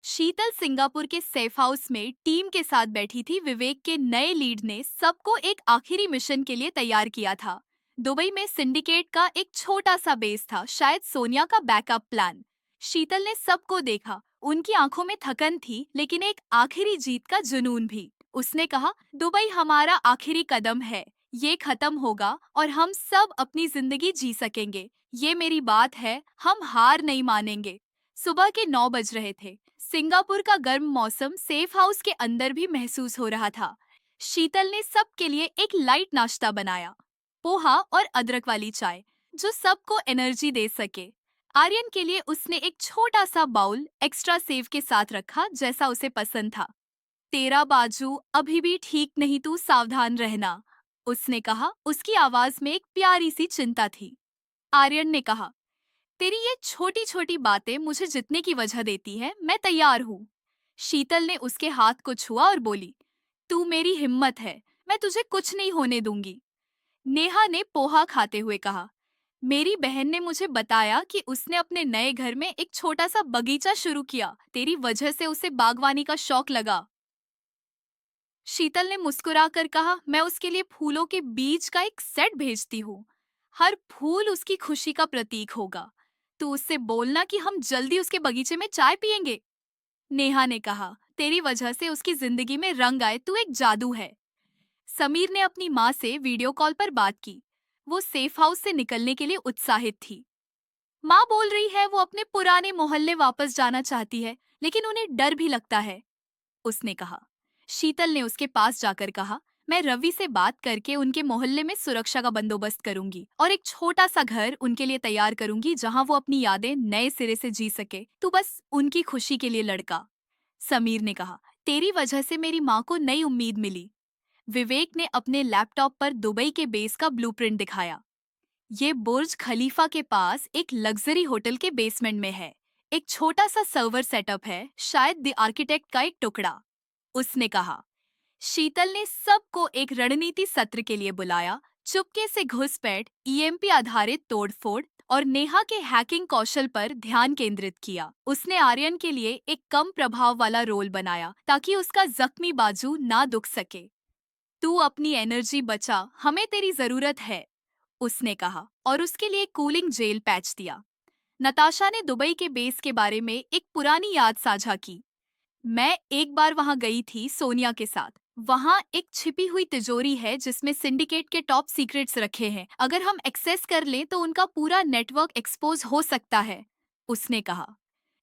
शीतल Singapore के safe house में team के साथ बैठी थी। विवेक के नए लीड ने सबको एक आखिरी मिशन के लिए तैयार किया था। दुबई में सिंडिकेट का एक छोटा सा बेस था, शायद सोनिया का बैकअप प्लान। शीतल ने सबको देखा। उनकी आंखों में थकन थी, लेकिन एक आखिरी जीत का जुनून भी। उसने कहा, दुबई हमारा आखिरी कदम है। ये खत्म होगा और हम सब अपनी जिंदगी जी सकेंगे। ये मेरी बात है, हम हार नहीं मानेंगे। सुबह के 9 बज रहे थे। सिंगापुर का गर्म मौसम सेफ हाउस के अंदर भी महसूस हो रहा था। शीतल ने सबके लिए एक लाइट नाश्ता बनाया, पोहा और अदरक वाली चाय, जो सबको एनर्जी दे सके। आर्यन के लिए उसने एक छोटा सा बाउल एक्स्ट्रा सेव के साथ रखा, जैसा उसे पसंद था। तेरा बाजू अभी भी ठीक नहीं, तू सावधान रहना, उसने कहा। उसकी आवाज में एक प्यारी सी चिंता थी। आर्यन ने कहा, तेरी ये छोटी छोटी बातें मुझे जितने की वजह देती है, मैं तैयार हूँ। शीतल ने उसके हाथ को छुआ और बोली, तू मेरी हिम्मत है, मैं तुझे कुछ नहीं होने दूंगी। नेहा ने पोहा खाते हुए कहा, मेरी बहन ने मुझे बताया कि उसने अपने नए घर में एक छोटा सा बगीचा शुरू किया। तेरी वजह से उसे बागवानी का शौक लगा। शीतल ने मुस्कुराकर कहा, मैं उसके लिए फूलों के बीज का एक सेट भेजती हूँ। हर फूल उसकी खुशी का प्रतीक होगा। तू उससे बोलना कि हम जल्दी उसके बगीचे में चाय पियेंगे। नेहा ने कहा, तेरी वजह से उसकी जिंदगी में रंग आए, तू एक जादू है। समीर ने अपनी माँ से वीडियो कॉल पर बात की। वो सेफ हाउस से निकलने के लिए उत्साहित थी। माँ बोल रही है वो अपने पुराने मोहल्ले वापस जाना चाहती है, लेकिन उन्हें डर भी लगता है, उसने कहा। शीतल ने उसके पास जाकर कहा, मैं रवि से बात करके उनके मोहल्ले में सुरक्षा का बंदोबस्त करूंगी और एक छोटा सा घर उनके लिए तैयार करूंगी, जहां वो अपनी यादें नए सिरे से जी सके। तू बस उनकी खुशी के लिए लड़का। समीर ने कहा, तेरी वजह से मेरी माँ को नई उम्मीद मिली। विवेक ने अपने लैपटॉप पर दुबई के बेस का ब्लूप्रिंट दिखाया। ये बुर्ज खलीफा के पास एक लग्जरी होटल के बेसमेंट में है। एक छोटा सा सर्वर सेटअप है, शायद द आर्किटेक्ट का एक टुकड़ा, उसने कहा। शीतल ने सबको एक रणनीति सत्र के लिए बुलाया। चुपके से घुसपैठ, ईएमपी आधारित तोड़फोड़ और नेहा के हैकिंग कौशल पर ध्यान केंद्रित किया। उसने आर्यन के लिए एक कम प्रभाव वाला रोल बनाया, ताकि उसका जख्मी बाजू ना दुख सके। तू अपनी एनर्जी बचा, हमें तेरी जरूरत है, उसने कहा और उसके लिए कूलिंग जेल पैच दिया। नताशा ने दुबई के बेस के बारे में एक पुरानी याद साझा की। मैं एक बार वहां गई थी सोनिया के साथ। वहां एक छिपी हुई तिजोरी है जिसमें सिंडिकेट के टॉप सीक्रेट्स रखे हैं। अगर हम एक्सेस कर लें तो उनका पूरा नेटवर्क एक्सपोज हो सकता है, उसने कहा।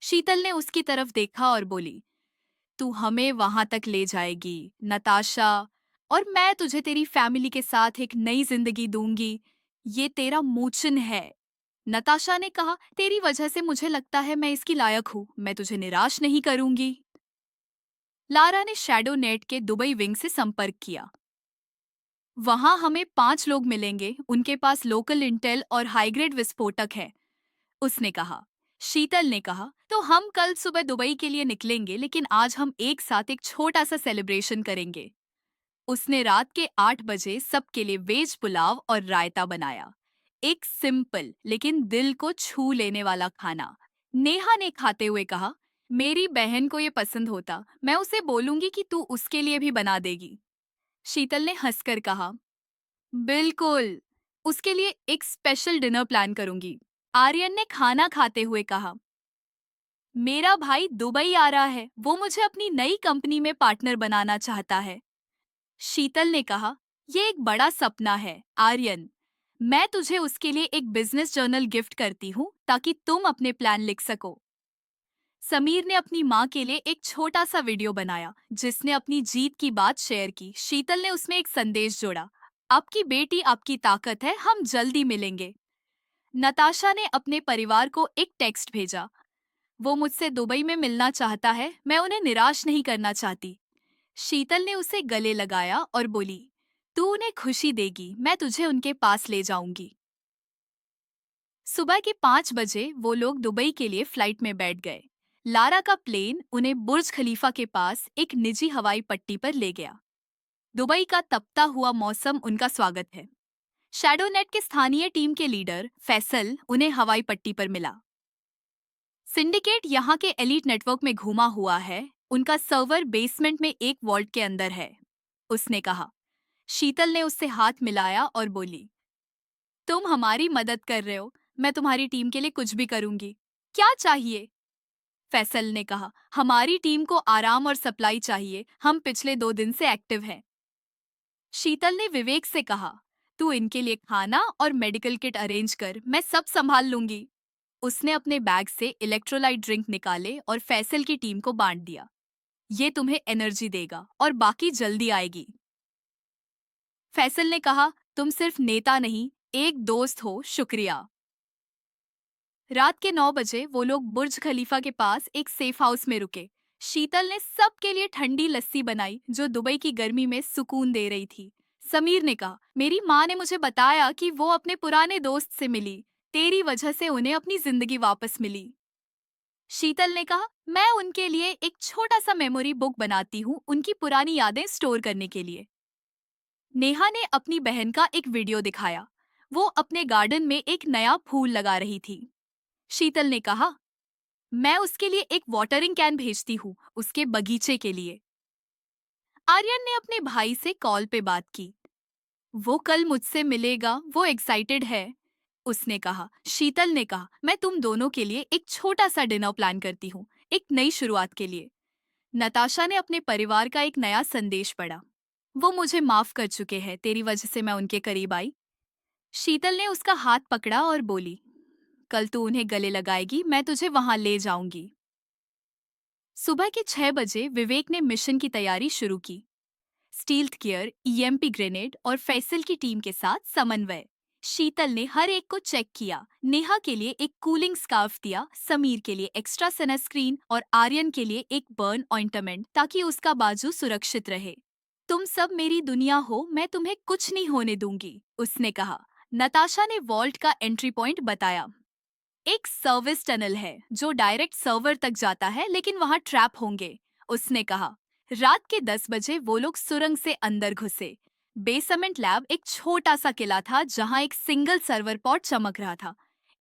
शीतल ने उसकी तरफ देखा और बोली, तू हमें वहां तक ले जाएगी नताशा, और मैं तुझे तेरी फैमिली के साथ एक नई जिंदगी दूंगी। ये तेरा मोचन है। नताशा ने कहा, तेरी वजह से मुझे लगता है मैं इसकी लायक हूँ। मैं तुझे निराश नहीं करूंगी। लारा ने शैडो नेट के दुबई विंग से संपर्क किया। वहां हमें 5 लोग मिलेंगे, उनके पास लोकल इंटेल और हाईग्रेड विस्फोटक है, उसने कहा। शीतल ने कहा, तो हम कल सुबह दुबई के लिए निकलेंगे, लेकिन आज हम एक साथ एक छोटा सा सेलिब्रेशन करेंगे। उसने रात के 8 बजे सबके लिए वेज पुलाव और रायता बनाया। एक सिंपल लेकिन दिल को छू लेने वाला खाना। नेहा ने खाते हुए कहा, मेरी बहन को ये पसंद होता, मैं उसे बोलूंगी कि तू उसके लिए भी बना देगी। शीतल ने हंसकर कहा, बिल्कुल, उसके लिए एक स्पेशल डिनर प्लान करूंगी। आर्यन ने खाना खाते हुए कहा, मेरा भाई दुबई आ रहा है, वो मुझे अपनी नई कंपनी में पार्टनर बनाना चाहता है। शीतल ने कहा, ये एक बड़ा सपना है आर्यन। मैं तुझे उसके लिए एक बिजनेस जर्नल गिफ्ट करती हूँ, ताकि तुम अपने प्लान लिख सको। समीर ने अपनी माँ के लिए एक छोटा सा वीडियो बनाया, जिसने अपनी जीत की बात शेयर की। शीतल ने उसमें एक संदेश जोड़ा, आपकी बेटी आपकी ताकत है, हम जल्दी मिलेंगे। नताशा ने अपने परिवार को एक टेक्स्ट भेजा, वो मुझसे दुबई में मिलना चाहता है, मैं उन्हें निराश नहीं करना चाहती। शीतल ने उसे गले लगाया और बोली, तू उन्हें खुशी देगी, मैं तुझे उनके पास ले जाऊंगी। सुबह के 5 बजे वो लोग दुबई के लिए फ्लाइट में बैठ गए। लारा का प्लेन उन्हें बुर्ज खलीफा के पास एक निजी हवाई पट्टी पर ले गया। दुबई का तपता हुआ मौसम उनका स्वागत है। शैडो नेट के स्थानीय टीम के लीडर फैसल उन्हें हवाई पट्टी पर मिला। सिंडिकेट यहाँ के एलीट नेटवर्क में घुमा हुआ है। उनका सर्वर बेसमेंट में एक वॉल्ट के अंदर है, उसने कहा। शीतल ने उससे हाथ मिलाया और बोली, तुम हमारी मदद कर रहे हो, मैं तुम्हारी टीम के लिए कुछ भी करूंगी। क्या चाहिए? फैसल ने कहा, हमारी टीम को आराम और सप्लाई चाहिए, हम पिछले 2 दिन से एक्टिव हैं। शीतल ने विवेक से कहा, तू इनके लिए खाना और मेडिकल किट अरेंज कर, मैं सब संभाल लूंगी। उसने अपने बैग से इलेक्ट्रोलाइट ड्रिंक निकाले और फैसल की टीम को बांट दिया। ये तुम्हें एनर्जी देगा और बाकी जल्दी आएगी। फैसल ने कहा, तुम सिर्फ नेता नहीं, एक दोस्त हो, शुक्रिया। रात के 9 बजे वो लोग बुर्ज खलीफा के पास एक सेफ हाउस में रुके। शीतल ने सबके लिए ठंडी लस्सी बनाई जो दुबई की गर्मी में सुकून दे रही थी। समीर ने कहा, मेरी माँ ने मुझे बताया कि वो अपने पुराने दोस्त से मिली, तेरी वजह से उन्हें अपनी जिंदगी वापस मिली। शीतल ने कहा, मैं उनके लिए एक छोटा सा मेमोरी बुक बनाती हूँ, उनकी पुरानी यादें स्टोर करने के लिए। नेहा ने अपनी बहन का एक वीडियो दिखाया। वो अपने गार्डन में एक नया फूल लगा रही थी। शीतल ने कहा, मैं उसके लिए एक वाटरिंग कैन भेजती हूँ, उसके बगीचे के लिए। आर्यन ने अपने भाई से कॉल पे बात की। वो कल मुझसे मिलेगा, वो एक्साइटेड है, उसने कहा। शीतल ने कहा, मैं तुम दोनों के लिए एक छोटा सा डिनर प्लान करती हूँ, एक नई शुरुआत के लिए। नताशा ने अपने परिवार का एक नया संदेश पढ़ा। वो मुझे माफ कर चुके हैं, तेरी वजह से मैं उनके करीब आई। शीतल ने उसका हाथ पकड़ा और बोली, कल तू उन्हें गले लगाएगी, मैं तुझे वहां ले जाऊंगी। सुबह के 6 बजे विवेक ने मिशन की तैयारी शुरू की। स्टील्थ गियर, ईएमपी ग्रेनेड और फैसल की टीम के साथ समन्वय। शीतल ने हर एक को चेक किया। नेहा के लिए एक कूलिंग स्कार्फ दिया, समीर के लिए एक्स्ट्रा सनस्क्रीन और आर्यन के लिए एक बर्न ऑइंटमेंट ताकि उसका बाजू सुरक्षित रहे। तुम सब मेरी दुनिया हो, मैं तुम्हें कुछ नहीं होने दूंगी, उसने कहा। नताशा ने वॉल्ट का एंट्री पॉइंट बताया। एक सर्विस टनल है जो डायरेक्ट सर्वर तक जाता है, लेकिन वहां ट्रैप होंगे, उसने कहा। रात के 10 बजे वो लोग सुरंग से अंदर घुसे। बेसमेंट लैब एक छोटा सा किला था जहां एक सिंगल सर्वर पॉड चमक रहा था।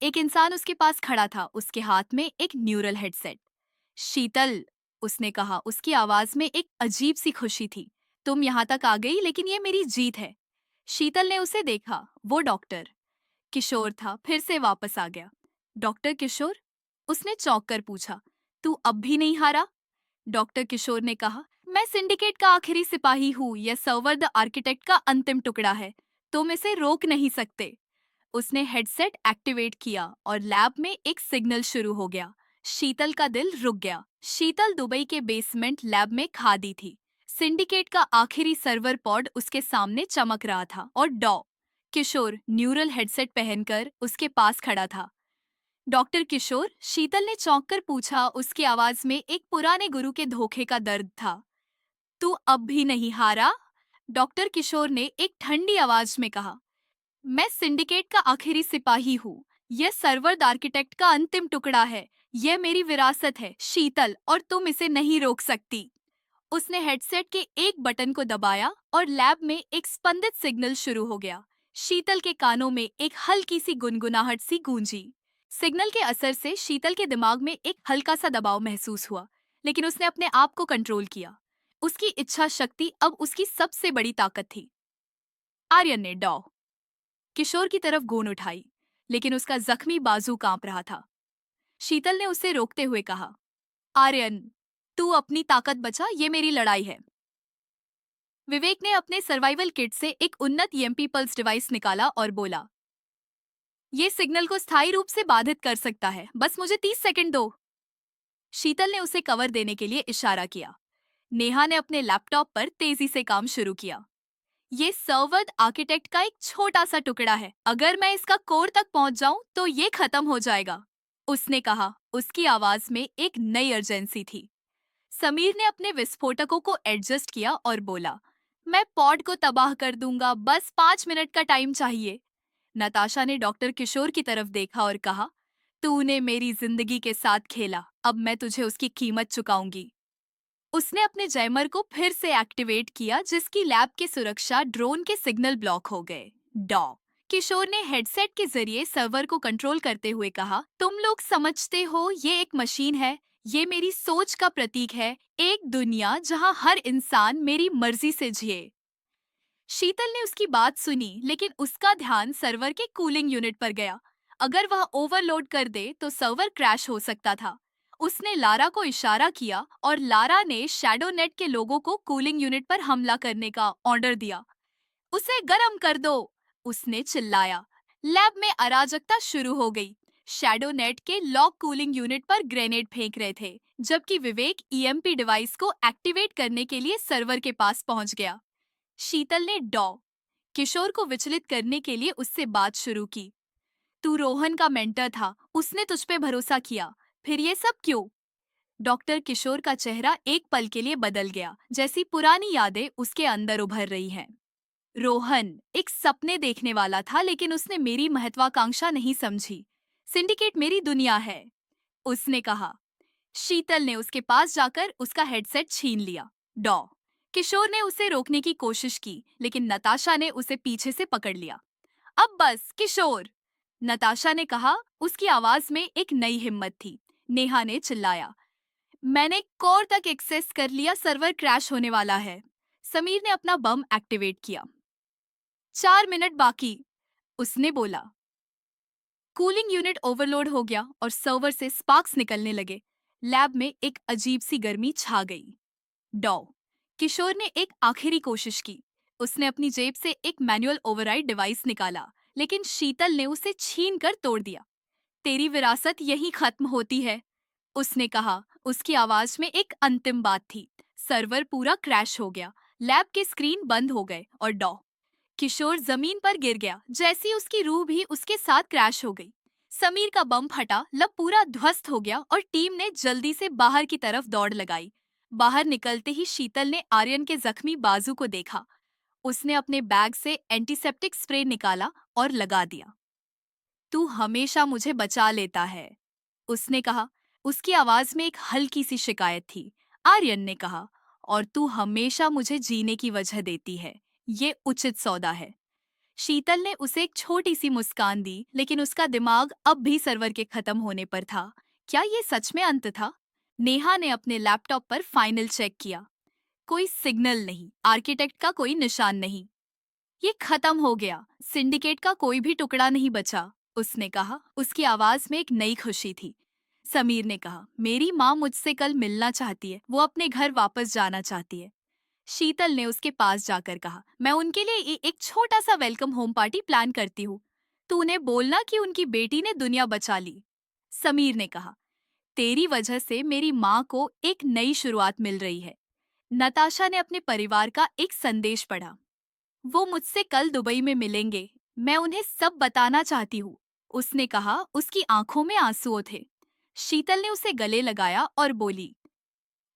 एक इंसान उसके पास खड़ा था, उसके हाथ में एक न्यूरल हेडसेट। शीतल, उसने कहा, उसकी आवाज में एक अजीब सी खुशी थी। तुम यहाँ तक आ गई, लेकिन ये मेरी जीत है। शीतल ने उसे देखा। वो डॉक्टर किशोर था, फिर से वापस आ गया। डॉक्टर किशोर? उसने चौंक कर पूछा, तू अब भी नहीं हारा? डॉक्टर किशोर ने कहा, मैं सिंडिकेट का आखिरी सिपाही हूँ, यह सर्वर द आर्किटेक्ट का अंतिम टुकड़ा है, तुम इसे रोक नहीं सकते। उसने हेडसेट एक्टिवेट किया और लैब में एक सिग्नल शुरू हो गया। शीतल का दिल रुक गया। शीतल दुबई के बेसमेंट लैब में खादी थी। सिंडिकेट का आखिरी सर्वर पॉड उसके सामने चमक रहा था और किशोर न्यूरल हेडसेट पहनकर उसके पास खड़ा था। डॉक्टर किशोर? शीतल ने चौंक कर पूछा। उसकी आवाज में एक पुराने गुरु के धोखे का दर्द था। तू अब भी नहीं हारा? डॉक्टर किशोर ने एक ठंडी आवाज में कहा, मैं सिंडिकेट का आखिरी सिपाही हूँ। यह सर्वर आर्किटेक्ट का अंतिम टुकड़ा है। यह मेरी विरासत है, शीतल, और तुम इसे नहीं रोक सकती। उसने हेडसेट के एक बटन को दबाया और लैब में एक स्पंदित सिग्नल शुरू हो गया। शीतल के कानों में एक हल्की सी गुनगुनाहट सी गूंजी। सिग्नल के असर से शीतल के दिमाग में एक हल्का सा दबाव महसूस हुआ, लेकिन उसने अपने आप को कंट्रोल किया। उसकी इच्छा शक्ति अब उसकी सबसे बड़ी ताकत थी। आर्यन ने किशोर की तरफ गोंद उठाई, लेकिन उसका जख्मी बाजू कांप रहा था। शीतल ने उसे रोकते हुए कहा, आर्यन, तू अपनी ताकत बचा, ये मेरी लड़ाई है। विवेक ने अपने सर्वाइवल किट से एक उन्नत ईएमपी पल्स डिवाइस निकाला और बोला, ये सिग्नल को स्थायी रूप से बाधित कर सकता है, बस मुझे 30 सेकंड दो। शीतल ने उसे कवर देने के लिए इशारा किया। नेहा ने अपने लैपटॉप पर तेजी से काम शुरू किया। ये सर्वर आर्किटेक्ट का एक छोटा सा टुकड़ा है, अगर मैं इसका कोर तक पहुंच जाऊं तो ये खत्म हो जाएगा, उसने कहा। उसकी आवाज में एक नई अर्जेंसी थी। समीर ने अपने विस्फोटकों को एडजस्ट किया और बोला, मैं पॉड को तबाह कर दूंगा, बस 5 मिनट का टाइम चाहिए। नताशा ने डॉक्टर किशोर की तरफ देखा और कहा, तूने मेरी जिंदगी के साथ खेला, अब मैं तुझे उसकी कीमत चुकाऊंगी। उसने अपने जैमर को फिर से एक्टिवेट किया, जिसकी लैब की सुरक्षा ड्रोन के सिग्नल ब्लॉक हो गए। किशोर ने हेडसेट के जरिए सर्वर को कंट्रोल करते हुए कहा, तुम लोग समझते हो ये एक मशीन है, ये मेरी सोच का प्रतीक है, एक दुनिया जहां हर इंसान मेरी मर्जी से जिए। शीतल ने उसकी बात सुनी, लेकिन उसका ध्यान सर्वर के कूलिंग यूनिट पर गया। अगर वह ओवरलोड कर दे तो सर्वर क्रैश हो सकता था। उसने लारा को इशारा किया और लारा ने शैडो नेट के लोगों को कूलिंग यूनिट पर हमला करने का ऑर्डर दिया। उसे गरम कर दो, उसने चिल्लाया। लैब में अराजकता शुरू हो गई। शैडो नेट के लॉक कूलिंग यूनिट पर ग्रेनेड फेंक रहे थे, जबकि विवेक ईएमपी डिवाइस को एक्टिवेट करने के लिए सर्वर के पास पहुंच गया। शीतल ने किशोर को विचलित करने के लिए उससे बात शुरू की। तू रोहन का मेंटर था, उसने तुझ पे भरोसा किया, फिर ये सब क्यों? डॉक्टर किशोर का चेहरा एक पल के लिए बदल गया, जैसी पुरानी यादें उसके अंदर उभर रही हैं। रोहन एक सपने देखने वाला था, लेकिन उसने मेरी महत्वाकांक्षा नहीं समझी। सिंडिकेट मेरी दुनिया है, उसने कहा। शीतल ने उसके पास जाकर उसका हेडसेट छीन लिया। डॉ किशोर ने उसे रोकने की कोशिश की, लेकिन नताशा ने उसे पीछे से पकड़ लिया। अब बस किशोर, नताशा ने कहा। उसकी आवाज में एक नई हिम्मत थी। नेहा ने चिल्लाया, मैंने कोर तक एक्सेस कर लिया, सर्वर क्रैश होने वाला है। समीर ने अपना बम एक्टिवेट किया। 4 मिनट बाकी, उसने बोला। कूलिंग यूनिट ओवरलोड हो गया और सर्वर से स्पार्क्स निकलने लगे। लैब में एक अजीब सी गर्मी छा गई। डॉ किशोर ने एक आखिरी कोशिश की। उसने अपनी जेब से एक मैनुअल ओवरराइड डिवाइस निकाला, लेकिन शीतल ने उसे छीन कर तोड़ दिया। तेरी विरासत यहीं खत्म होती है, उसने कहा। उसकी आवाज में एक अंतिम बात थी। सर्वर पूरा क्रैश हो गया। लैब के स्क्रीन बंद हो गए और किशोर जमीन पर गिर गया, जैसी उसकी रूह भी उसके साथ क्रैश हो गई। समीर का बम फटा, लब पूरा ध्वस्त हो गया और टीम ने जल्दी से बाहर की तरफ दौड़ लगाई। बाहर निकलते ही शीतल ने आर्यन के जख्मी बाजू को देखा। उसने अपने बैग से एंटीसेप्टिक स्प्रे निकाला और लगा दिया। तू हमेशा मुझे बचा लेता है, उसने कहा। उसकी आवाज में एक हल्की सी शिकायत थी। आर्यन ने कहा, और तू हमेशा मुझे जीने की वजह देती है। ये उचित सौदा है। शीतल ने उसे एक छोटी सी मुस्कान दी, लेकिन उसका दिमाग अब भी सर्वर के खत्म होने पर था। क्या ये सच में अंत था? नेहा ने अपने लैपटॉप पर फाइनल चेक किया। कोई सिग्नल नहीं, आर्किटेक्ट का कोई निशान नहीं। ये खत्म हो गया, सिंडिकेट का कोई भी टुकड़ा नहीं बचा, उसने कहा। उसकी आवाज में एक नई खुशी थी। समीर ने कहा, मेरी माँ मुझसे कल मिलना चाहती है, वो अपने घर वापस जाना चाहती है। शीतल ने उसके पास जाकर कहा, मैं उनके लिए एक छोटा सा वेलकम होम पार्टी प्लान करती हूँ। तू उन्हें बोलना कि उनकी बेटी ने दुनिया बचा ली। समीर ने कहा, तेरी वजह से मेरी माँ को एक नई शुरुआत मिल रही है। नताशा ने अपने परिवार का एक संदेश पढ़ा। वो मुझसे कल दुबई में मिलेंगे, मैं उन्हें सब बताना चाहती हूँ, उसने कहा। उसकी आंखों में आंसुओं थे। शीतल ने उसे गले लगाया और बोली,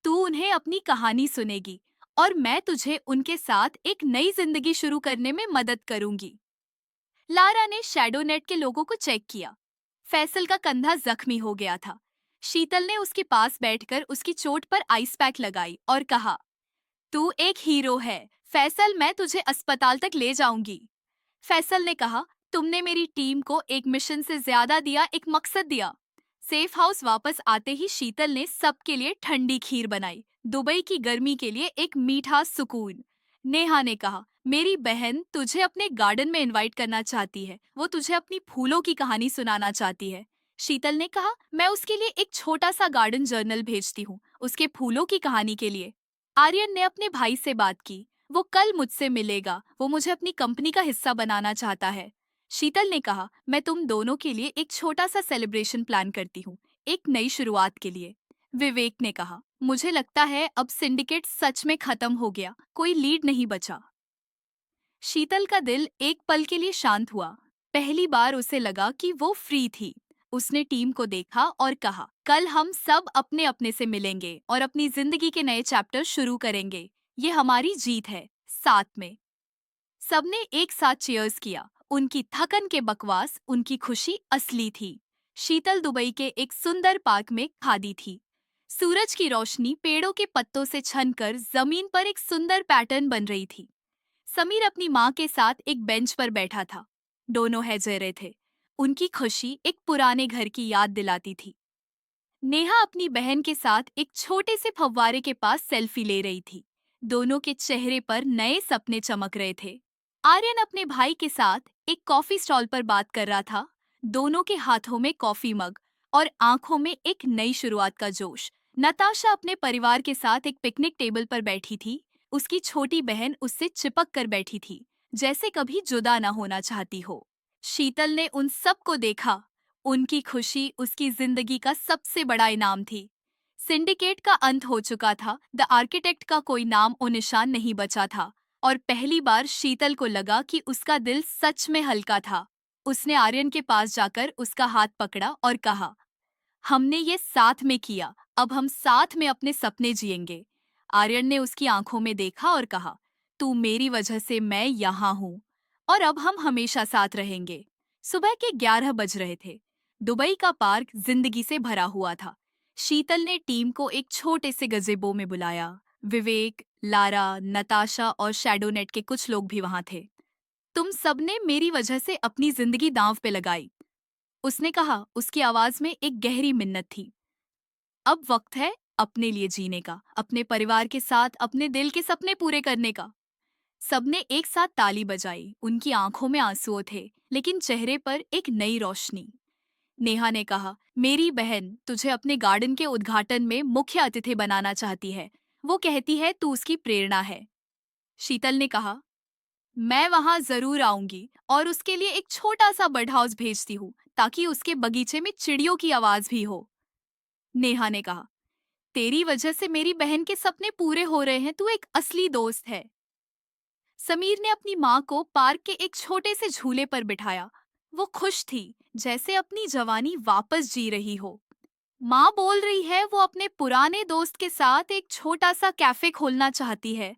तू उन्हें अपनी कहानी सुनेगी और मैं तुझे उनके साथ एक नई जिंदगी शुरू करने में मदद करूंगी। लारा ने शैडो नेट के लोगों को चेक किया। फैसल का कंधा जख्मी हो गया था। शीतल ने उसके पास बैठकर उसकी चोट पर आइस पैक लगाई और कहा, तू एक हीरो है फैसल, मैं तुझे अस्पताल तक ले जाऊंगी। फैसल ने कहा, तुमने मेरी टीम को एक मिशन से ज्यादा दिया, एक मकसद दिया। सेफ हाउस वापस आते ही शीतल ने सबके लिए ठंडी खीर बनाई, दुबई की गर्मी के लिए एक मीठा सुकून। नेहा ने कहा, मेरी बहन तुझे अपने गार्डन में इनवाइट करना चाहती है, वो तुझे अपनी फूलों की कहानी सुनाना चाहती है। शीतल ने कहा, मैं उसके लिए एक छोटा सा गार्डन जर्नल भेजती हूँ, उसके फूलों की कहानी के लिए। आर्यन ने अपने भाई से बात की। वो कल मुझसे मिलेगा, वो मुझे अपनी कंपनी का हिस्सा बनाना चाहता है। शीतल ने कहा, मैं तुम दोनों के लिए एक छोटा सा सेलिब्रेशन प्लान करती हूँ, एक नई शुरुआत के लिए। विवेक ने कहा, मुझे लगता है अब सिंडिकेट सच में खत्म हो गया, कोई लीड नहीं बचा। शीतल का दिल एक पल के लिए शांत हुआ। पहली बार उसे लगा कि वो फ्री थी। उसने टीम को देखा और कहा, कल हम सब अपने अपने से मिलेंगे और अपनी जिंदगी के नए चैप्टर शुरू करेंगे। ये हमारी जीत है, साथ में। सबने एक साथ चीयर्स किया। उनकी थकन के बकवास, उनकी खुशी असली थी। शीतल दुबई के एक सुंदर पार्क में खादी थी। सूरज की रोशनी पेड़ों के पत्तों से छनकर जमीन पर एक सुंदर पैटर्न बन रही थी। समीर अपनी माँ के साथ एक बेंच पर बैठा था। दोनों हंस रहे थे। उनकी खुशी एक पुराने घर की याद दिलाती थी। नेहा अपनी बहन के साथ एक छोटे से फव्वारे के पास सेल्फी ले रही थी। दोनों के चेहरे पर नए सपने चमक रहे थे। आर्यन अपने भाई के साथ एक कॉफी स्टॉल पर बात कर रहा था। दोनों के हाथों में कॉफी मग और आंखों में एक नई शुरुआत का जोश। नताशा अपने परिवार के साथ एक पिकनिक टेबल पर बैठी थी। उसकी छोटी बहन उससे चिपक कर बैठी थी, जैसे कभी जुदा न होना चाहती हो। शीतल ने उन सबको देखा। उनकी खुशी उसकी जिंदगी का सबसे बड़ा इनाम थी। सिंडिकेट का अंत हो चुका था। द आर्किटेक्ट का कोई नाम और निशान नहीं बचा था। और पहली बार शीतल को लगा कि उसका दिल सच में हल्का था। उसने आर्यन के पास जाकर उसका हाथ पकड़ा और कहा, हमने ये साथ में किया, अब हम साथ में अपने सपने जिएंगे। आर्यन ने उसकी आंखों में देखा और कहा, तू मेरी वजह से मैं यहाँ हूँ और अब हम हमेशा साथ रहेंगे। सुबह के 11 बज रहे थे। दुबई का पार्क जिंदगी से भरा हुआ था। शीतल ने टीम को एक छोटे से गज़ेबो में बुलाया। विवेक, लारा, नताशा और शैडोनेट के कुछ लोग भी वहां थे। तुम सबने मेरी वजह से अपनी जिंदगी दांव पे लगाई, उसने कहा। उसकी आवाज में एक गहरी मिन्नत थी। अब वक्त है अपने लिए जीने का, अपने परिवार के साथ अपने दिल के सपने पूरे करने का। सबने एक साथ ताली बजाई। उनकी आंखों में आंसू थे, लेकिन चेहरे पर एक नई रोशनी। नेहा ने कहा, मेरी बहन तुझे अपने गार्डन के उद्घाटन में मुख्य अतिथि बनाना चाहती है। वो कहती है तू उसकी प्रेरणा है। शीतल ने कहा, मैं वहां जरूर आऊंगी और उसके लिए एक छोटा सा बर्ड हाउस भेजती हूँ, ताकि उसके बगीचे में चिड़ियों की आवाज भी हो। नेहा ने कहा, तेरी वजह से मेरी बहन के सपने पूरे हो रहे हैं, तू एक असली दोस्त है। समीर ने अपनी माँ को पार्क के एक छोटे से झूले पर बिठाया। वो खुश थी, जैसे अपनी जवानी वापस जी रही हो। माँ बोल रही है वो अपने पुराने दोस्त के साथ एक छोटा सा कैफे खोलना चाहती है,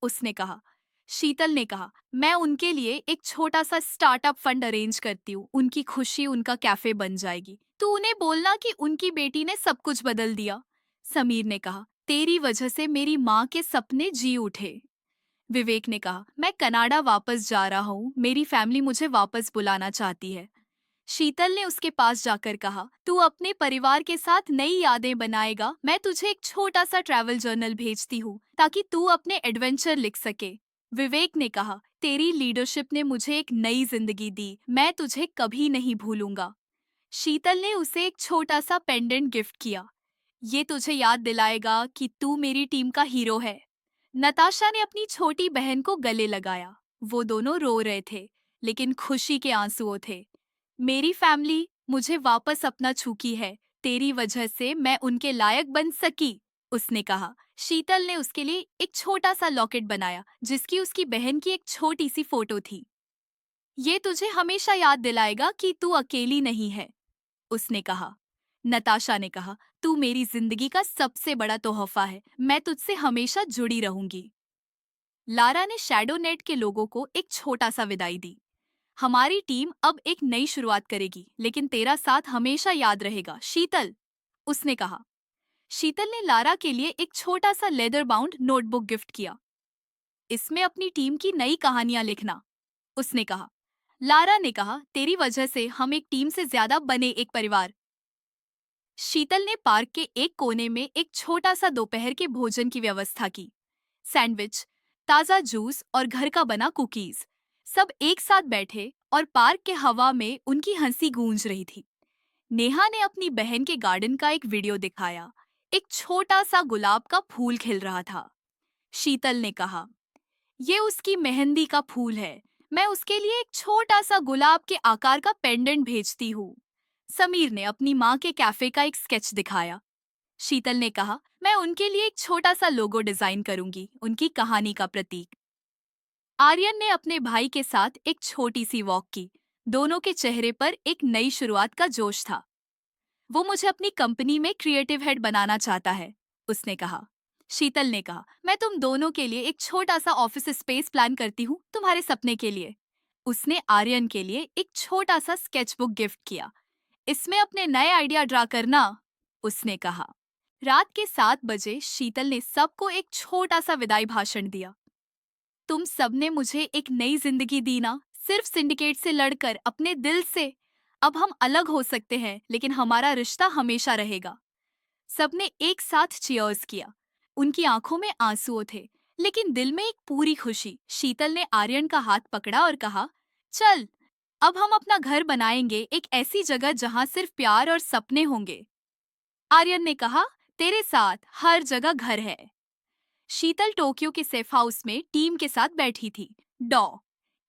उसने कहा। शीतल ने कहा, मैं उनके लिए एक छोटा सा स्टार्टअप फंड अरेंज करती हूँ, उनकी खुशी उनका कैफे बन जाएगी। तू उन्हें बोलना कि उनकी बेटी ने सब कुछ बदल दिया। समीर ने कहा, तेरी वजह से मेरी माँ के सपने जी उठे। विवेक ने कहा, मैं कनाडा वापस जा रहा हूँ, मेरी फैमिली मुझे वापस बुलाना चाहती है। शीतल ने उसके पास जाकर कहा, तू अपने परिवार के साथ नई यादें बनाएगा। मैं तुझे एक छोटा सा ट्रैवल जर्नल भेजती हूँ, ताकि तू अपने एडवेंचर लिख सके। विवेक ने कहा, तेरी लीडरशिप ने मुझे एक नई जिंदगी दी, मैं तुझे कभी नहीं भूलूंगा। शीतल ने उसे एक छोटा सा पेंडेंट गिफ्ट किया। ये तुझे याद दिलाएगा कि तू मेरी टीम का हीरो है। नताशा ने अपनी छोटी बहन को गले लगाया। वो दोनों रो रहे थे, लेकिन खुशी के आंसुओं थे। मेरी फैमिली मुझे वापस अपना चूकी है, तेरी वजह से मैं उनके लायक बन सकी, उसने कहा। शीतल ने उसके लिए एक छोटा सा लॉकेट बनाया, जिसकी उसकी बहन की एक छोटी सी फोटो थी। ये तुझे हमेशा याद दिलाएगा कि तू अकेली नहीं है, उसने कहा। नताशा ने कहा, तू मेरी जिंदगी का सबसे बड़ा तोहफा है, मैं तुझसे हमेशा जुड़ी रहूंगी। लारा ने शैडो नेट के लोगों को एक छोटा सा विदाई दी। हमारी टीम अब एक नई शुरुआत करेगी, लेकिन तेरा साथ हमेशा याद रहेगा, शीतल, उसने कहा। शीतल ने लारा के लिए एक छोटा सा लेदर बाउंड नोटबुक गिफ्ट किया। इसमें अपनी टीम की नई कहानियां लिखना, उसने कहा। लारा ने कहा, तेरी वजह से हम एक टीम से ज्यादा बने एक परिवार। शीतल ने पार्क के एक कोने में एक छोटा सा दोपहर के भोजन की व्यवस्था की। सैंडविच, ताजा जूस और घर का बना कुकीज। सब एक साथ बैठे और पार्क के हवा में उनकी हंसी गूंज रही थी। नेहा ने अपनी बहन के गार्डन का एक वीडियो दिखाया। एक छोटा सा गुलाब का फूल खिल रहा था। शीतल ने कहा, ये उसकी मेहंदी का फूल है, मैं उसके लिए एक छोटा सा गुलाब के आकार का पेंडेंट भेजती हूँ। समीर ने अपनी माँ के कैफे का एक स्केच दिखाया। शीतल ने कहा, मैं उनके लिए एक छोटा सा लोगो डिजाइन करूंगी, उनकी कहानी का प्रतीक। आर्यन ने अपने भाई के साथ एक छोटी सी वॉक की। दोनों के चेहरे पर एक नई शुरुआत का जोश था। वो मुझे अपनी कंपनी में क्रिएटिव हेड बनाना चाहता है, उसने कहा। शीतल ने कहा, मैं तुम दोनों के लिए एक छोटा सा ऑफिस स्पेस प्लान करती हूँ, तुम्हारे सपने के लिए। उसने आर्यन के लिए एक छोटा सा स्केचबुक गिफ्ट किया। इसमें अपने नए आइडिया ड्रा करना, उसने कहा। रात के 7 बजे शीतल ने सबको एक छोटा सा विदाई भाषण दिया। तुम सबने मुझे एक नई जिंदगी दी ना, सिर्फ सिंडिकेट से लड़कर अपने दिल से। अब हम अलग हो सकते हैं, लेकिन हमारा रिश्ता हमेशा रहेगा। सबने एक साथ चीयर्स किया। उनकी आंखों में आंसू थे, लेकिन दिल में एक पूरी खुशी। शीतल ने आर्यन का हाथ पकड़ा और कहा, चल, अब हम अपना घर बनाएंगे, एक ऐसी जगह जहां सिर्फ प्यार और सपने होंगे। आर्यन ने कहा, तेरे साथ हर जगह घर है। शीतल टोक्यो के सेफ हाउस में टीम के साथ बैठी थी। डॉ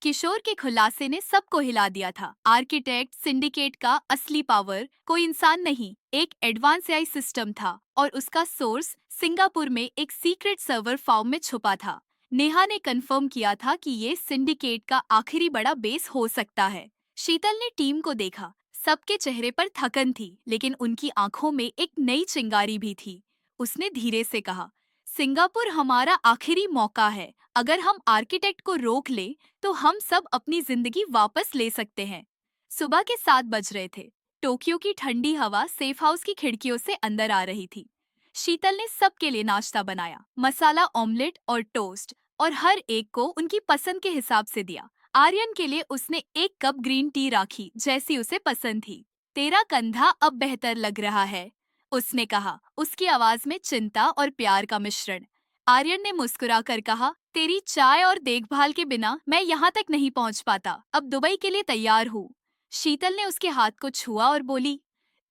किशोर के खुलासे ने सबको हिला दिया था। आर्किटेक्ट सिंडिकेट का असली पावर कोई इंसान नहीं, एक एडवांस एआई सिस्टम था, और उसका सोर्स सिंगापुर में एक सीक्रेट सर्वर फार्म में छुपा था। नेहा ने कंफर्म किया था कि ये सिंडिकेट का आखिरी बड़ा बेस हो सकता है। शीतल ने टीम को देखा। सबके चेहरे पर थकन थी, लेकिन उनकी आंखों में एक नई चिंगारी भी थी। उसने धीरे से कहा, सिंगापुर हमारा आखिरी मौका है। अगर हम आर्किटेक्ट को रोक ले तो हम सब अपनी जिंदगी वापस ले सकते हैं। सुबह के 7 बज रहे थे। टोक्यो की ठंडी हवा सेफ हाउस की खिड़कियों से अंदर आ रही थी। शीतल ने सबके लिए नाश्ता बनाया, मसाला ऑमलेट और टोस्ट, और हर एक को उनकी पसंद के हिसाब से दिया। आर्यन के लिए उसने एक कप ग्रीन टी राखी, जैसी उसे पसंद थी। तेरा कंधा अब बेहतर लग रहा है, उसने कहा, उसकी आवाज में चिंता और प्यार का मिश्रण। आर्यन ने मुस्कुराकर कहा, तेरी चाय और देखभाल के बिना मैं यहाँ तक नहीं पहुँच पाता। अब दुबई के लिए तैयार हूँ। शीतल ने उसके हाथ को छुआ और बोली,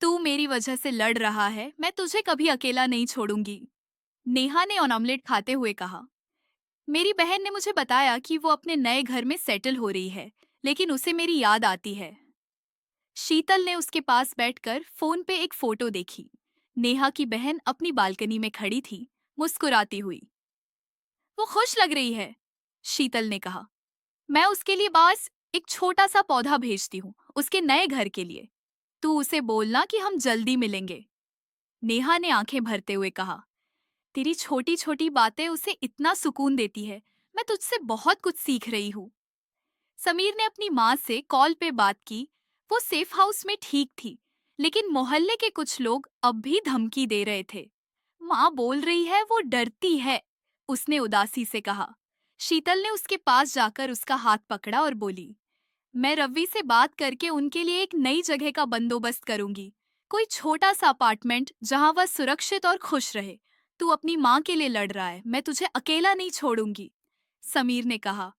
तू मेरी वजह से लड़ रहा है, मैं तुझे कभी अकेला नहीं छोड़ूंगी। नेहा ने ऑमलेट खाते हुए कहा, मेरी बहन ने मुझे बताया कि वो अपने नए घर में सेटल हो रही है, लेकिन उसे मेरी याद आती है। शीतल ने उसके पास बैठकर फोन पे एक फोटो देखी। नेहा की बहन अपनी बालकनी में खड़ी थी, मुस्कुराती हुई। वो खुश लग रही है, शीतल ने कहा। मैं उसके लिए बस एक छोटा सा पौधा भेजती हूँ, उसके नए घर के लिए। तू उसे बोलना कि हम जल्दी मिलेंगे। नेहा ने आंखें भरते हुए कहा, तेरी छोटी छोटी बातें उसे इतना सुकून देती है। मैं तुझसे बहुत कुछ सीख रही हूँ। समीर ने अपनी माँ से कॉल पे बात की। वो सेफ हाउस में ठीक थी, लेकिन मोहल्ले के कुछ लोग अब भी धमकी दे रहे थे। माँ बोल रही है वो डरती है, उसने उदासी से कहा। शीतल ने उसके पास जाकर उसका हाथ पकड़ा और बोली, मैं रवि से बात करके उनके लिए एक नई जगह का बंदोबस्त करूंगी। कोई छोटा सा अपार्टमेंट जहां वह सुरक्षित और खुश रहे। तू अपनी माँ के लिए लड़ रहा है, मैं तुझे अकेला नहीं छोड़ूंगी। समीर ने कहा,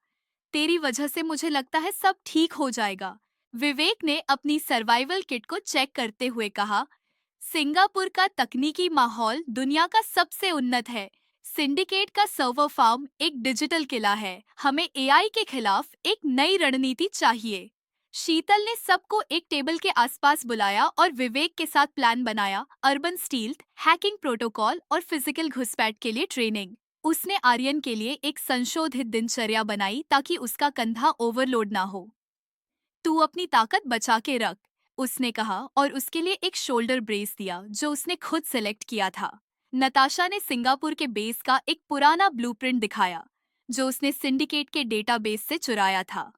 तेरी वजह से मुझे लगता है सब ठीक हो जाएगा। विवेक ने अपनी सर्वाइवल किट को चेक करते हुए कहा, सिंगापुर का तकनीकी माहौल दुनिया का सबसे उन्नत है। सिंडिकेट का सर्वर फार्म एक डिजिटल किला है। हमें एआई के खिलाफ एक नई रणनीति चाहिए। शीतल ने सबको एक टेबल के आसपास बुलाया और विवेक के साथ प्लान बनाया। अर्बन स्टील्थ, हैकिंग प्रोटोकॉल और फिजिकल घुसपैठ के लिए ट्रेनिंग। उसने आर्यन के लिए एक संशोधित दिनचर्या बनाई ताकि उसका कंधा ओवरलोड ना हो। तू अपनी ताकत बचा के रख, उसने कहा, और उसके लिए एक शोल्डर ब्रेस दिया जो उसने खुद सेलेक्ट किया था। नताशा ने सिंगापुर के बेस का एक पुराना ब्लूप्रिंट दिखाया जो उसने सिंडिकेट के डेटाबेस से चुराया था।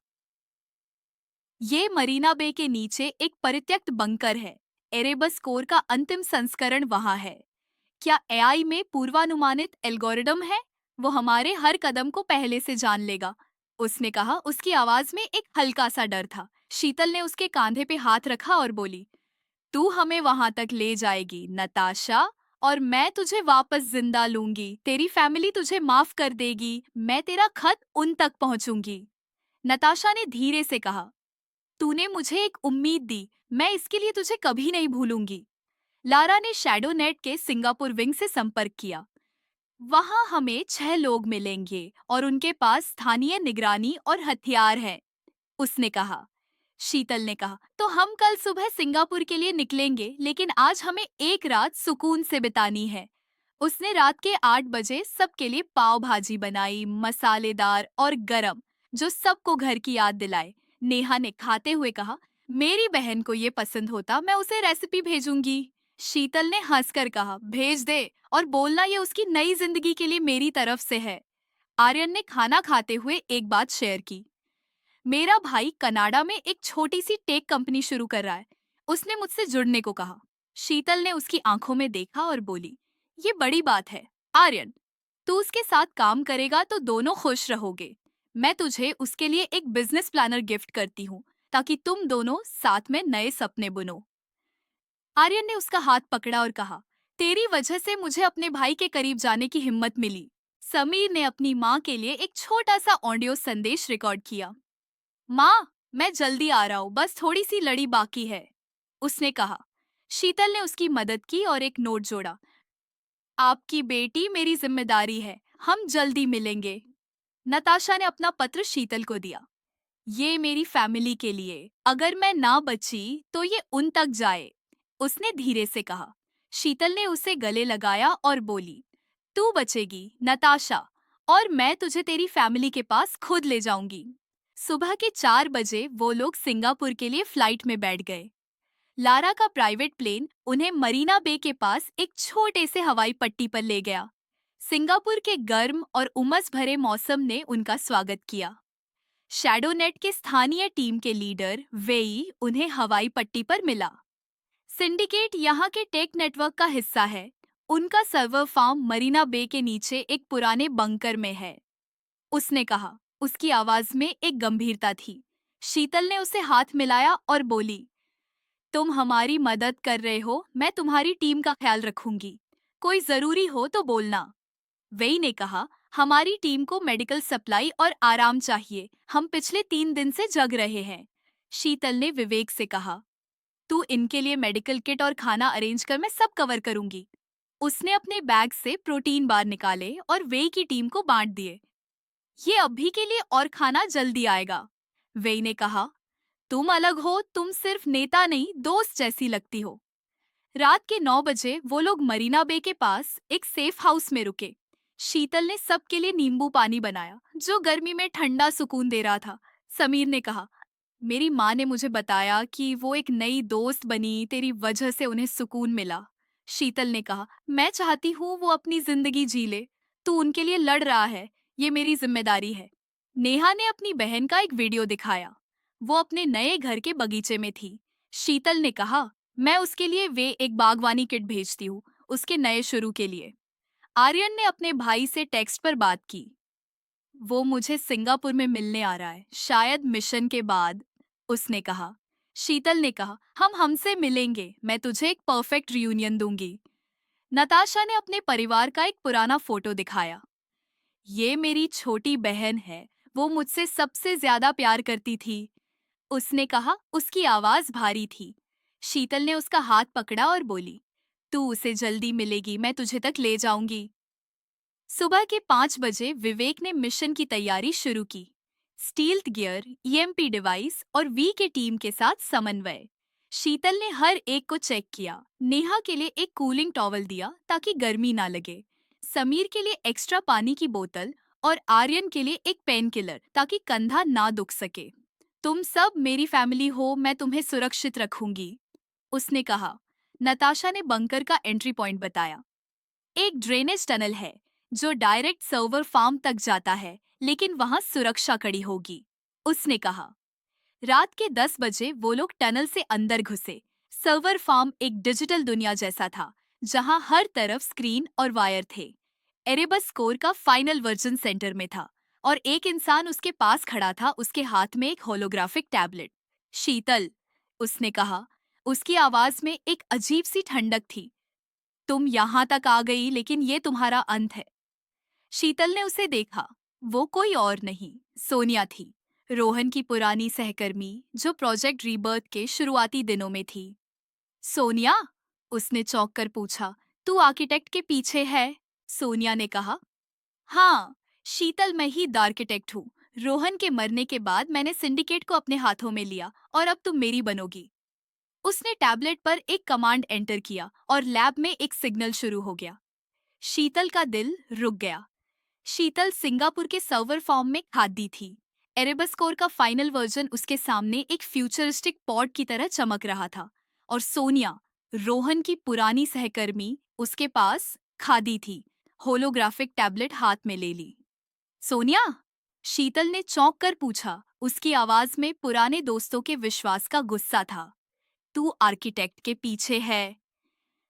ये मरीना बे के नीचे एक परित्यक्त बंकर है। एरेबस कोर का अंतिम संस्करण वहां है। क्या एआई में पूर्वानुमानित एल्गोरिदम है? वो हमारे हर कदम को पहले से जान लेगा, उसने कहा। उसकी आवाज में एक हल्का सा डर था। शीतल ने उसके कांधे पे हाथ रखा और बोली, तू हमें वहां तक ले जाएगी नताशा, और मैं तुझे वापस जिंदा लूंगी। तेरी फैमिली तुझे माफ कर देगी। मैं तेरा खत उन तक पहुंचूंगी। नताशा ने धीरे से कहा, तूने मुझे एक उम्मीद दी, मैं इसके लिए तुझे कभी नहीं भूलूंगी। लारा ने शैडो नेट के सिंगापुर विंग से संपर्क किया। वहां हमें 6 लोग मिलेंगे और उनके पास स्थानीय निगरानी और हथियार है, उसने कहा। शीतल ने कहा, तो हम कल सुबह सिंगापुर के लिए निकलेंगे, लेकिन आज हमें एक रात सुकून से बितानी है। उसने रात के 8 बजे सबके लिए पाव भाजी बनाई, मसालेदार और गरम, जो सबको घर की याद दिलाए। नेहा ने खाते हुए कहा, मेरी बहन को ये पसंद होता, मैं उसे रेसिपी भेजूंगी। शीतल ने हंसकर कहा, भेज दे, और बोलना ये उसकी नई जिंदगी के लिए मेरी तरफ से है। आर्यन ने खाना खाते हुए एक बात शेयर की, मेरा भाई कनाडा में एक छोटी सी टेक कंपनी शुरू कर रहा है। उसने मुझसे जुड़ने को कहा। शीतल ने उसकी आंखों में देखा और बोली, ये बड़ी बात है आर्यन। तू उसके साथ काम करेगा तो दोनों खुश रहोगे। मैं तुझे उसके लिए एक बिजनेस प्लानर गिफ्ट करती हूँ ताकि तुम दोनों साथ में नए सपने बुनो। आर्यन ने उसका हाथ पकड़ा और कहा, तेरी वजह से मुझे अपने भाई के करीब जाने की हिम्मत मिली। समीर ने अपनी माँ के लिए एक छोटा सा ऑडियो संदेश रिकॉर्ड किया। माँ, मैं जल्दी आ रहा हूँ, बस थोड़ी सी लड़ी बाकी है, उसने कहा। शीतल ने उसकी मदद की और एक नोट जोड़ा। आपकी बेटी मेरी जिम्मेदारी है, हम जल्दी मिलेंगे। नताशा ने अपना पत्र शीतल को दिया। ये मेरी फैमिली के लिए, अगर मैं ना बची तो ये उन तक जाए, उसने धीरे से कहा। शीतल ने उसे गले लगाया और बोली, तू बचेगी नताशा, और मैं तुझे तेरी फैमिली के पास खुद ले जाऊंगी। सुबह के 4 बजे वो लोग सिंगापुर के लिए फ्लाइट में बैठ गए। लारा का प्राइवेट प्लेन उन्हें मरीना बे के पास एक छोटे से हवाई पट्टी पर ले गया। सिंगापुर के गर्म और उमस भरे मौसम ने उनका स्वागत किया। शैडोनेट के स्थानीय टीम के लीडर वेई उन्हें हवाई पट्टी पर मिला। सिंडिकेट यहाँ के टेक नेटवर्क का हिस्सा है। उनका सर्वर फार्म मरीना बे के नीचे एक पुराने बंकर में है, उसने कहा। उसकी आवाज में एक गंभीरता थी। शीतल ने उसे हाथ मिलाया और बोली, तुम हमारी मदद कर रहे हो, मैं तुम्हारी टीम का ख्याल रखूंगी। कोई जरूरी हो तो बोलना। वेई ने कहा, हमारी टीम को मेडिकल सप्लाई और आराम चाहिए, हम पिछले 3 दिन से जग रहे हैं। शीतल ने विवेक से कहा, तू इनके लिए मेडिकल किट और खाना अरेंज कर, मैं सब कवर करूंगी। उसने अपने बैग से प्रोटीन बार निकाले और वेई की टीम को बांट दिए। ये अभी के लिए, और खाना जल्दी आएगा, वेई ने कहा। तुम अलग हो, तुम सिर्फ नेता नहीं दोस्त जैसी लगती हो। रात के 9 बजे वो लोग मरीना बे के पास एक सेफ हाउस में रुके। शीतल ने सबके लिए नींबू पानी बनाया, जो गर्मी में ठंडा सुकून दे रहा था। समीर ने कहा, मेरी माँ ने मुझे बताया कि वो एक नई दोस्त बनी, तेरी वजह से उन्हें सुकून मिला। शीतल ने कहा, मैं चाहती हूँ वो अपनी जिंदगी जी ले। तू उनके लिए लड़ रहा है, ये मेरी जिम्मेदारी है। नेहा ने अपनी बहन का एक वीडियो दिखाया। वो अपने नए घर के बगीचे में थी। शीतल ने कहा, मैं उसके लिए वे एक बागवानी किट भेजती हूँ, उसके नए शुरू के लिए। आर्यन ने अपने भाई से टेक्स्ट पर बात की। वो मुझे सिंगापुर में मिलने आ रहा है, शायद मिशन के बाद, उसने कहा। शीतल ने कहा, हम हमसे मिलेंगे, मैं तुझे एक परफेक्ट रियूनियन दूंगी। नताशा ने अपने परिवार का एक पुराना फोटो दिखाया। ये मेरी छोटी बहन है, वो मुझसे सबसे ज्यादा प्यार करती थी, उसने कहा। उसकी आवाज भारी थी। शीतल ने उसका हाथ पकड़ा और बोली, तू उसे जल्दी मिलेगी, मैं तुझे तक ले जाऊंगी। सुबह के 5 बजे विवेक ने मिशन की तैयारी शुरू की। स्टील्थ गियर, ईएमपी डिवाइस और वी के टीम के साथ समन्वय। शीतल ने हर एक को चेक किया। नेहा के लिए एक कूलिंग टॉवल दिया ताकि गर्मी ना लगे। समीर के लिए एक्स्ट्रा पानी की बोतल और आर्यन के लिए एक पेन किलर ताकि कंधा ना दुख सके। तुम सब मेरी फैमिली हो, मैं तुम्हें सुरक्षित रखूंगी, उसने कहा। नताशा ने बंकर का एंट्री पॉइंट बताया। एक ड्रेनेज टनल है जो डायरेक्ट सर्वर फार्म तक जाता है, लेकिन वहां सुरक्षा कड़ी होगी, उसने कहा। रात के 10 बजे वो लोग टनल से अंदर घुसे। सर्वर फार्म एक डिजिटल दुनिया जैसा था, जहां हर तरफ स्क्रीन और वायर थे। एरेबस कोर का फाइनल वर्जन सेंटर में था और एक इंसान उसके पास खड़ा था, उसके हाथ में एक होलोग्राफिक टैबलेट। शीतल, उसने कहा। उसकी आवाज में एक अजीब सी ठंडक थी। तुम यहाँ तक आ गई, लेकिन ये तुम्हारा अंत है। शीतल ने उसे देखा। वो कोई और नहीं, सोनिया थी, रोहन की पुरानी सहकर्मी जो प्रोजेक्ट रीबर्थ के शुरुआती दिनों में थी। सोनिया, उसने चौंक कर पूछा, तू आर्किटेक्ट के पीछे है? सोनिया ने कहा, हाँ, शीतल, मैं ही द आर्किटेक्ट हूँ। रोहन के मरने के बाद मैंने सिंडिकेट को अपने हाथों में लिया और अब तुम मेरी बनोगी। उसने टैबलेट पर एक कमांड एंटर किया और लैब में एक सिग्नल शुरू हो गया। शीतल का दिल रुक गया। शीतल सिंगापुर के सर्वर फॉर्म में खादी थी। एरेबस कोर का फाइनल वर्जन उसके सामने एक फ्यूचरिस्टिक पॉड की तरह चमक रहा था, और सोनिया, रोहन की पुरानी सहकर्मी, उसके पास खादी थी, होलोग्राफिक टैबलेट हाथ में ले ली। सोनिया, शीतल ने चौंक कर पूछा। उसकी आवाज में पुराने दोस्तों के विश्वास का गुस्सा था। तू आर्किटेक्ट के पीछे है?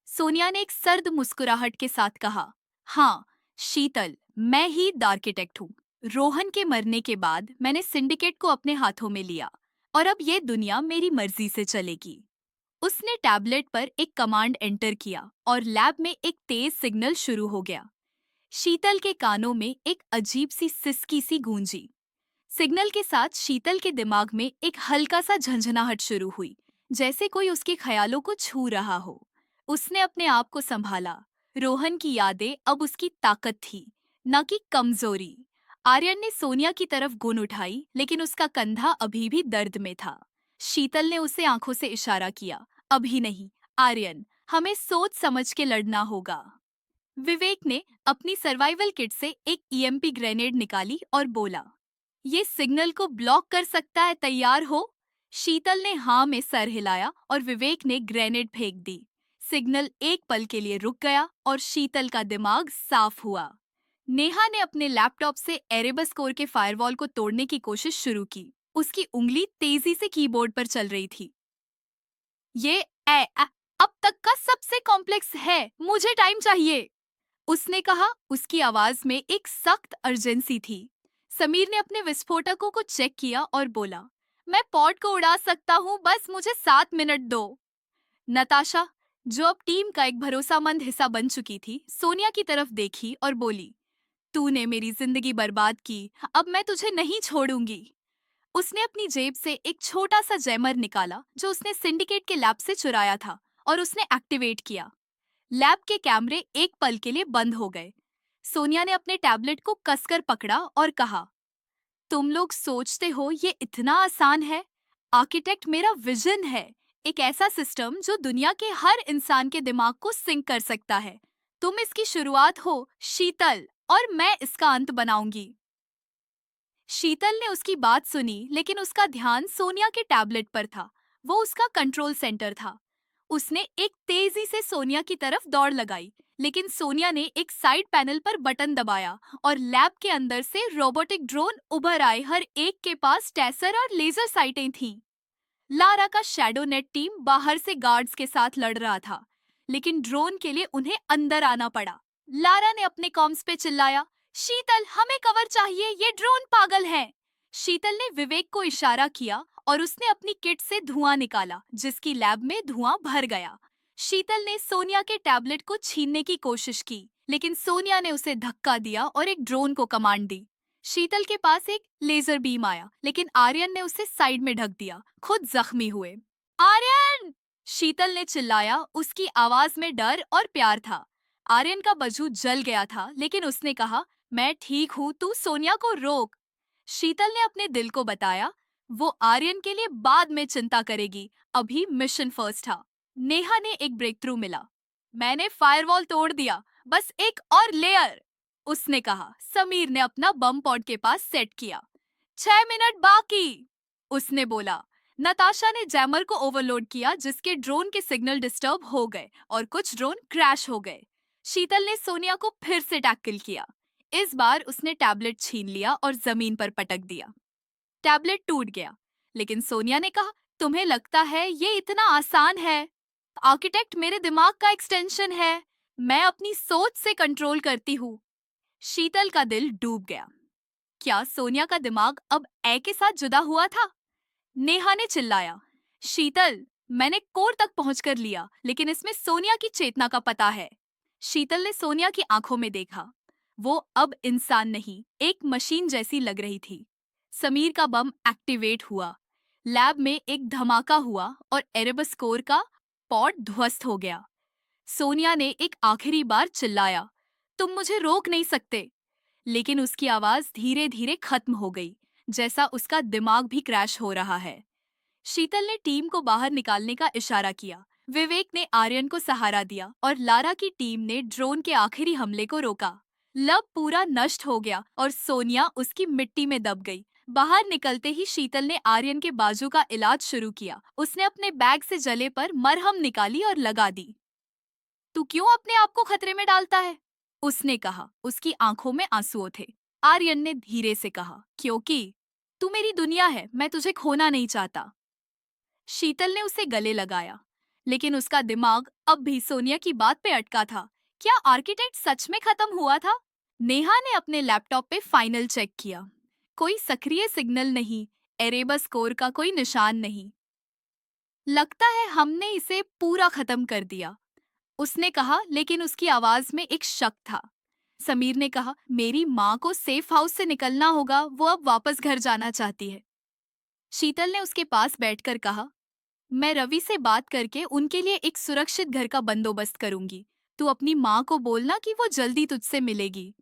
सोनिया ने एक सर्द मुस्कुराहट के साथ कहा, हाँ शीतल, मैं ही द आर्किटेक्ट हूँ। रोहन के मरने के बाद मैंने सिंडिकेट को अपने हाथों में लिया और अब ये दुनिया मेरी मर्जी से चलेगी। उसने टैबलेट पर एक कमांड एंटर किया और लैब में एक तेज सिग्नल शुरू हो गया। शीतल के कानों में एक अजीब सी सिसकी सी गूंजी। सिग्नल के साथ शीतल के दिमाग में एक हल्का सा झंझनाहट शुरू हुई, जैसे कोई उसके ख्यालों को छू रहा हो। उसने अपने आप को संभाला। रोहन की यादें अब उसकी ताकत थी, न कि कमजोरी। आर्यन ने सोनिया की तरफ गुन उठाई, लेकिन उसका कंधा अभी भी दर्द में था। शीतल ने उसे आंखों से इशारा किया, अभी नहीं आर्यन, हमें सोच समझ के लड़ना होगा। विवेक ने अपनी सर्वाइवल किट से एक ईएमपी ग्रेनेड निकाली और बोला, ये सिग्नल को ब्लॉक कर सकता है, तैयार हो? शीतल ने हाँ में सर हिलाया और विवेक ने ग्रेनेड फेंक दी। सिग्नल एक पल के लिए रुक गया और शीतल का दिमाग साफ हुआ। नेहा ने अपने लैपटॉप से एरेबस कोर के फायरवॉल को तोड़ने की कोशिश शुरू की। उसकी उंगली तेजी से कीबोर्ड पर चल रही थी। ये अब तक का सबसे कॉम्प्लेक्स है, मुझे टाइम चाहिए, उसने कहा। उसकी आवाज में एक सख्त अर्जेंसी थी। समीर ने अपने विस्फोटकों को चेक किया और बोला, मैं पॉड को उड़ा सकता हूँ, बस मुझे 7 मिनट दो। नताशा, जो अब टीम का एक भरोसामंद हिस्सा बन चुकी थी, सोनिया की तरफ देखी और बोली, तूने मेरी जिंदगी बर्बाद की, अब मैं तुझे नहीं छोड़ूंगी। उसने अपनी जेब से एक छोटा सा जैमर निकाला जो उसने सिंडिकेट के लैब से चुराया था और उसने एक्टिवेट किया। लैब के कैमरे एक पल के लिए बंद हो गए। सोनिया ने अपने टैबलेट को कसकर पकड़ा और कहा, तुम लोग सोचते हो ये इतना आसान है? आर्किटेक्ट मेरा विजन है, एक ऐसा सिस्टम जो दुनिया के हर इंसान के दिमाग को सिंक कर सकता है। तुम इसकी शुरुआत हो, शीतल, और मैं इसका अंत बनाऊंगी। शीतल ने उसकी बात सुनी, लेकिन उसका ध्यान सोनिया के टैबलेट पर था। वो उसका कंट्रोल सेंटर था। उसने एक तेजी से सोनिया की तरफ दौड़ लगाई, लेकिन सोनिया ने एक साइड पैनल पर बटन दबाया और लैब के अंदर से रोबोटिक ड्रोन उभर आए। हर एक के पास टैसर और लेजर साइटें थीं। लारा का शैडो नेट टीम बाहर से गार्ड्स के साथ लड़ रहा था, लेकिन ड्रोन के लिए उन्हें अंदर आना पड़ा। लारा ने अपने कॉम्स पे चिल्लाया, शीतल, हमें कवर चाहिए, ये ड्रोन पागल है। शीतल ने विवेक को इशारा किया और उसने अपनी किट से धुआं निकाला, जिसकी लैब में धुआं भर गया। शीतल ने सोनिया के टैबलेट को छीनने की कोशिश की, लेकिन सोनिया ने उसे धक्का दिया और एक ड्रोन को कमांड दी। शीतल के पास एक लेजर बीम आया, लेकिन आर्यन ने उसे साइड में ढक दिया, खुद जख्मी हुए। आर्यन! शीतल ने चिल्लाया, उसकी आवाज में डर और प्यार था। आर्यन का वजूद जल गया था, लेकिन उसने कहा, मैं ठीक हूँ, तू सोनिया को रोक। शीतल ने अपने दिल को बताया, वो आर्यन के लिए बाद में चिंता करेगी, अभी मिशन फर्स्ट था। नेहा ने एक ब्रेक थ्रू मिला। मैंने फायरवॉल तोड़ दिया, बस एक और लेयर, उसने कहा। समीर ने अपना बम पॉड के पास सेट किया। 6 मिनट बाकी, उसने बोला। नताशा ने जैमर को ओवरलोड किया, जिसके ड्रोन के सिग्नल डिस्टर्ब हो गए और कुछ ड्रोन क्रैश हो गए। शीतल ने सोनिया को फिर से टैकल किया। इस बार उसने टैबलेट छीन लिया और जमीन पर पटक दिया। टैबलेट टूट गया, लेकिन सोनिया ने कहा, तुम्हें लगता है ये इतना आसान है? आर्किटेक्ट मेरे दिमाग का एक्सटेंशन है, मैं अपनी सोच से कंट्रोल करती हूँ। शीतल का दिल डूब गया। क्या सोनिया का दिमाग अब ए के साथ जुदा हुआ था? नेहा ने चिल्लाया, शीतल, मैंने कोर तक पहुंचकर लिया, लेकिन इसमें सोनिया की चेतना का पता है। शीतल ने सोनिया की आंखों में देखा। वो अब इंसान नहीं, एक मशीन जैसी लग रही थी। समीर का बम एक्टिवेट हुआ। लैब में एक धमाका हुआ और एरेबस कोर का पॉड ध्वस्त हो गया। सोनिया ने एक आखिरी बार चिल्लाया, तुम मुझे रोक नहीं सकते। लेकिन उसकी आवाज धीरे धीरे खत्म हो गई, जैसा उसका दिमाग भी क्रैश हो रहा है। शीतल ने टीम को बाहर निकालने का इशारा किया। विवेक ने आर्यन को सहारा दिया और लारा की टीम ने ड्रोन के आखिरी हमले को रोका। लब पूरा नष्ट हो गया और सोनिया उसकी मिट्टी में दब गई। बाहर निकलते ही शीतल ने आर्यन के बाजू का इलाज शुरू किया। उसने अपने बैग से जले पर मरहम निकाली और लगा दी। तू क्यों अपने आप को खतरे में डालता है? उसने कहा। उसकी आंखों में आंसुओं थे। आर्यन ने धीरे से कहा, क्योंकि तू मेरी दुनिया है, मैं तुझे खोना नहीं चाहता। शीतल ने उसे गले लगाया, लेकिन उसका दिमाग अब भी सोनिया की बात पे अटका था। क्या आर्किटेक्ट सच में खत्म हुआ था? नेहा ने अपने लैपटॉप पे फाइनल चेक किया। कोई सक्रिय सिग्नल नहीं, एरेबस स्कोर का कोई निशान नहीं। लगता है हमने इसे पूरा खत्म कर दिया, उसने कहा, लेकिन उसकी आवाज में एक शक था। समीर ने कहा, मेरी माँ को सेफ हाउस से निकलना होगा, वो अब वापस घर जाना चाहती है। शीतल ने उसके पास बैठकर कहा, मैं रवि से बात करके उनके लिए एक सुरक्षित घर का बंदोबस्त करूंगी। तू अपनी माँ को बोलना कि वो जल्दी तुझसे मिलेगी।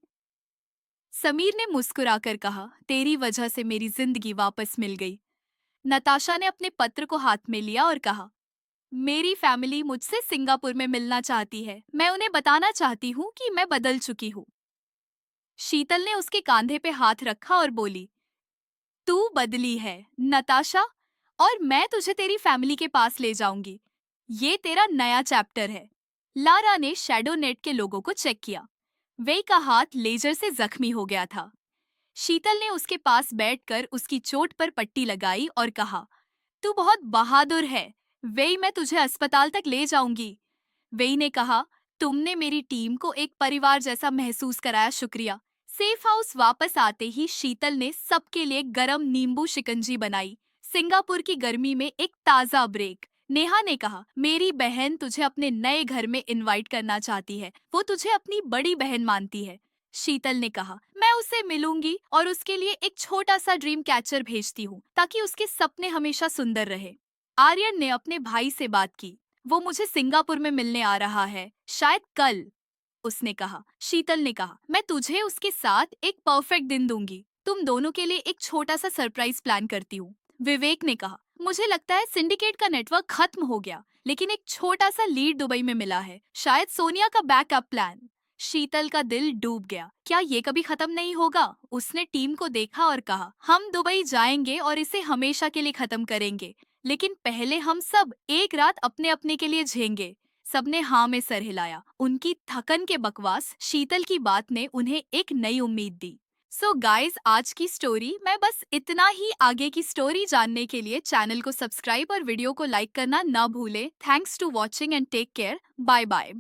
समीर ने मुस्कुराकर कहा, तेरी वजह से मेरी जिंदगी वापस मिल गई। नताशा ने अपने पत्र को हाथ में लिया और कहा, मेरी फैमिली मुझसे सिंगापुर में मिलना चाहती है। मैं उन्हें बताना चाहती हूँ कि मैं बदल चुकी हूँ। शीतल ने उसके कांधे पे हाथ रखा और बोली, तू बदली है नताशा, और मैं तुझे तेरी फैमिली के पास ले जाऊंगी। ये तेरा नया चैप्टर है। लारा ने शैडो नेट के लोगों को चेक किया। वे का हाथ लेजर से जख्मी हो गया था। शीतल ने उसके पास बैठकर उसकी चोट पर पट्टी लगाई और कहा, तू बहुत बहादुर है। वे, मैं तुझे अस्पताल तक ले जाऊंगी। वेई ने कहा, तुमने मेरी टीम को एक परिवार जैसा महसूस कराया, शुक्रिया। सेफ हाउस वापस आते ही शीतल ने सबके लिए गरम नींबू शिकंजी बनाई। सिंगापुर की गर्मी में एक ताजा ब्रेक। नेहा ने कहा, मेरी बहन तुझे अपने नए घर में इनवाइट करना चाहती है। वो तुझे अपनी बड़ी बहन मानती है। शीतल ने कहा, मैं उससे मिलूंगी और उसके लिए एक छोटा सा ड्रीम कैचर भेजती हूँ ताकि उसके सपने हमेशा सुंदर रहे। आर्यन ने अपने भाई से बात की। वो मुझे सिंगापुर में मिलने आ रहा है, शायद कल, उसने कहा। शीतल ने कहा, मैं तुझे उसके साथ एक परफेक्ट दिन दूंगी। तुम दोनों के लिए एक छोटा सा सरप्राइज प्लान करती हूँ। विवेक ने कहा, मुझे लगता है सिंडिकेट का नेटवर्क खत्म हो गया, लेकिन एक छोटा सा लीड दुबई में मिला है, शायद सोनिया का बैकअप प्लान। शीतल का दिल डूब गया। क्या ये कभी खत्म नहीं होगा? उसने टीम को देखा और कहा, हम दुबई जाएंगे और इसे हमेशा के लिए खत्म करेंगे, लेकिन पहले हम सब एक रात अपने अपने के लिए झेंगे। सबने हाँ में सर हिलाया। उनकी थकन के बकवास शीतल की बात ने उन्हें एक नई उम्मीद दी। सो गाइस, आज की स्टोरी मैं बस इतना ही। आगे की स्टोरी जानने के लिए चैनल को सब्सक्राइब और वीडियो को लाइक करना ना भूलें। Thanks to watching and take care. Bye bye.